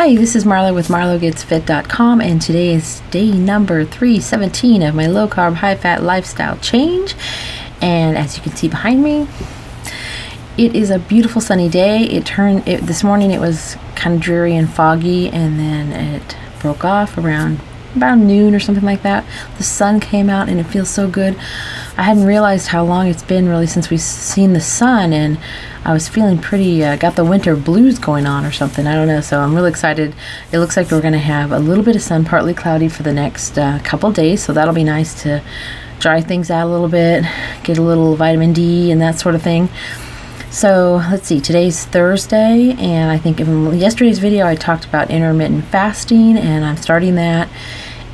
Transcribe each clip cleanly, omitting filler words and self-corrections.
Hi, this is Marla with marlogetsfit.com, and today is day number 317 of my low carb, high fat lifestyle change. And as you can see behind me, it is a beautiful sunny day. This morning it was kind of dreary and foggy, and then it broke off around about noon or something like that. The sun came out and it feels so good. I hadn't realized how long it's been really since we've seen the sun, and I was feeling pretty, got the winter blues going on or something. I don't know, so I'm really excited. It looks like we're going to have a little bit of sun, partly cloudy for the next couple days, so that'll be nice to dry things out a little bit, get a little vitamin D and that sort of thing. So let's see, today's Thursday, and I think in yesterday's video I talked about intermittent fasting, and I'm starting that,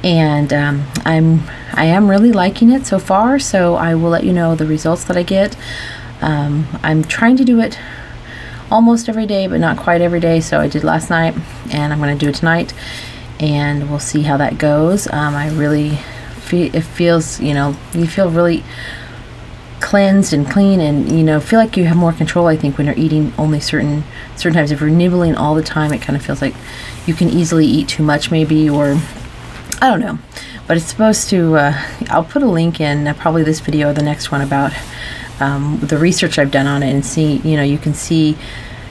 and I am really liking it so far, so I will let you know the results that I get. I'm trying to do it almost every day, but not quite every day, so I did last night, and I'm going to do it tonight, and we'll see how that goes. I really feel, it feels, you feel really cleansed and clean, and feel like you have more control, I think, when you're eating only certain times. If you're nibbling all the time, it kind of feels like you can easily eat too much maybe, or I don't know, but it's supposed to I'll put a link in probably this video or the next one about the research I've done on it, and see, you can see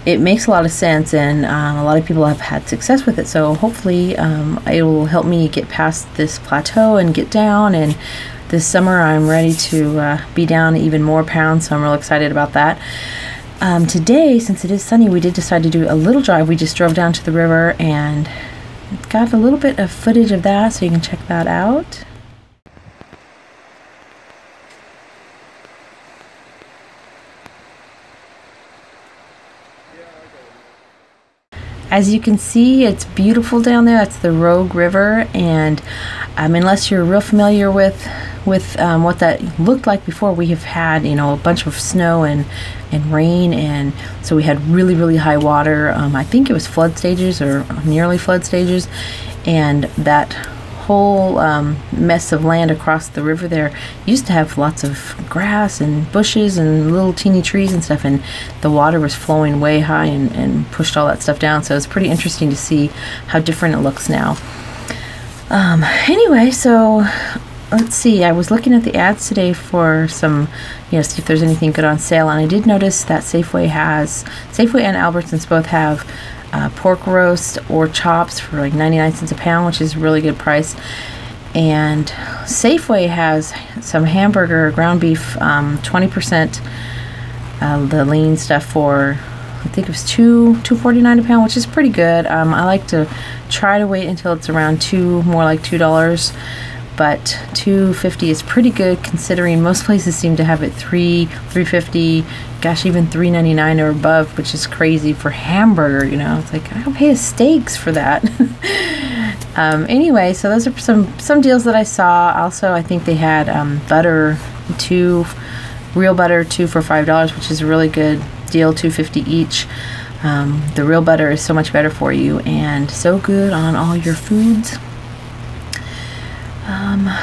it makes a lot of sense, and a lot of people have had success with it. So hopefully it will help me get past this plateau and get down, and this summer I'm ready to be down even more pounds, so I'm real excited about that. Today, since it is sunny, we did decide to do a little drive. We just drove down to the river and got a little bit of footage of that, so you can check that out. As you can see, it's beautiful down there. That's the Rouge River, and unless you're real familiar with what that looked like before, we have had a bunch of snow and rain, and so we had really high water. I think it was flood stages or nearly flood stages, and that whole mess of land across the river there used to have lots of grass and bushes and little teeny trees and stuff, and the water was flowing way high and pushed all that stuff down. So it's pretty interesting to see how different it looks now. Anyway, so let's see, I was looking at the ads today for some, see if there's anything good on sale, and I did notice that Safeway and Albertsons both have pork roast or chops for like 99 cents a pound, which is a really good price. And Safeway has some hamburger ground beef, 20% the lean stuff for, I think it was $2.49 a pound, which is pretty good. I like to try to wait until it's around more like $2, but $2.50 is pretty good, considering most places seem to have it $3.50, gosh, even $3.99 or above, which is crazy for hamburger. It's like, I don't pay a steaks for that. Anyway, so those are some deals that I saw. Also, I think they had butter, real butter, 2 for $5, which is a really good deal, $2.50 each. The real butter is so much better for you and so good on all your foods.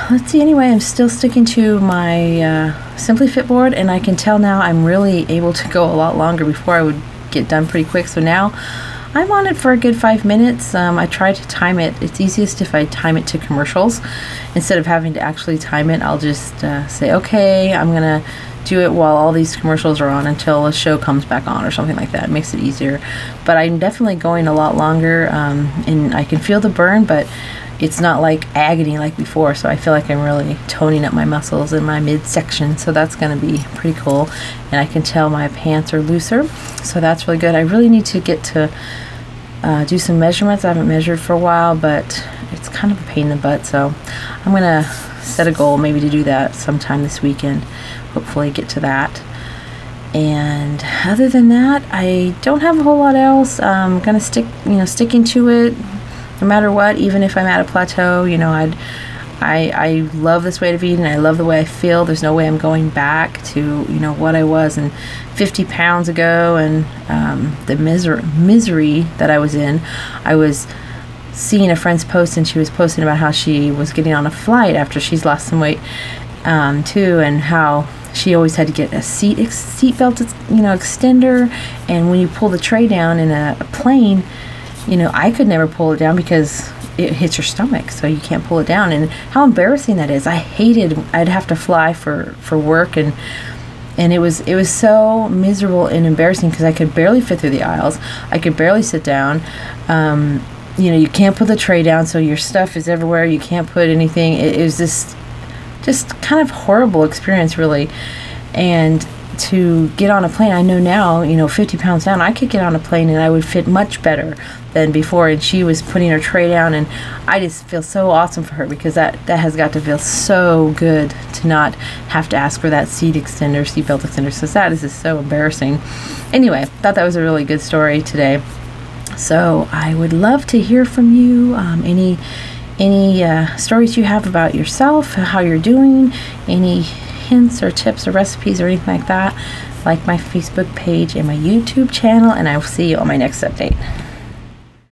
Let's see, anyway, I'm still sticking to my Simply Fit board, and I can tell now I'm really able to go a lot longer. Before I would get done pretty quick, so now I'm on it for a good 5 minutes. I try to time it. It's easiest if I time it to commercials. Instead of having to actually time it, I'll just say, okay, I'm gonna do it while all these commercials are on until a show comes back on or something like that. It makes it easier. But I'm definitely going a lot longer, and I can feel the burn, but it's not like agony like before, so I feel like I'm really toning up my muscles in my midsection, so that's going to be pretty cool. And I can tell my pants are looser, so that's really good. I really need to get to do some measurements. I haven't measured for a while, but it's kind of a pain in the butt, so I'm going to set a goal maybe to do that sometime this weekend, hopefully get to that. And other than that, I don't have a whole lot else. I'm going to sticking to it no matter what, even if I'm at a plateau. I love this way of eating. I love the way I feel. There's no way I'm going back to what I was in 50 pounds ago, and the misery that I was in. I was seeing a friend's post, and she was posting about how she was getting on a flight after she's lost some weight too, and how she always had to get a seat belt extender, and when you pull the tray down in a plane, I could never pull it down because it hits your stomach, so you can't pull it down. And how embarrassing that is. I'd have to fly for work, and it was so miserable and embarrassing because I could barely fit through the aisles. I could barely sit down. You can't put the tray down, so your stuff is everywhere. You can't put anything. It was just kind of horrible experience, really. And to get on a plane, I know now, 50 pounds down, I could get on a plane and I would fit much better than before. And she was putting her tray down, and I just feel so awesome for her, because that has got to feel so good to not have to ask for that seatbelt extender, so that is just so embarrassing. Anyway, thought that was a really good story today. So I would love to hear from you. Any stories you have about yourself, how you're doing, any hints or tips or recipes or anything like that, like my Facebook page and my YouTube channel, and I will see you on my next update.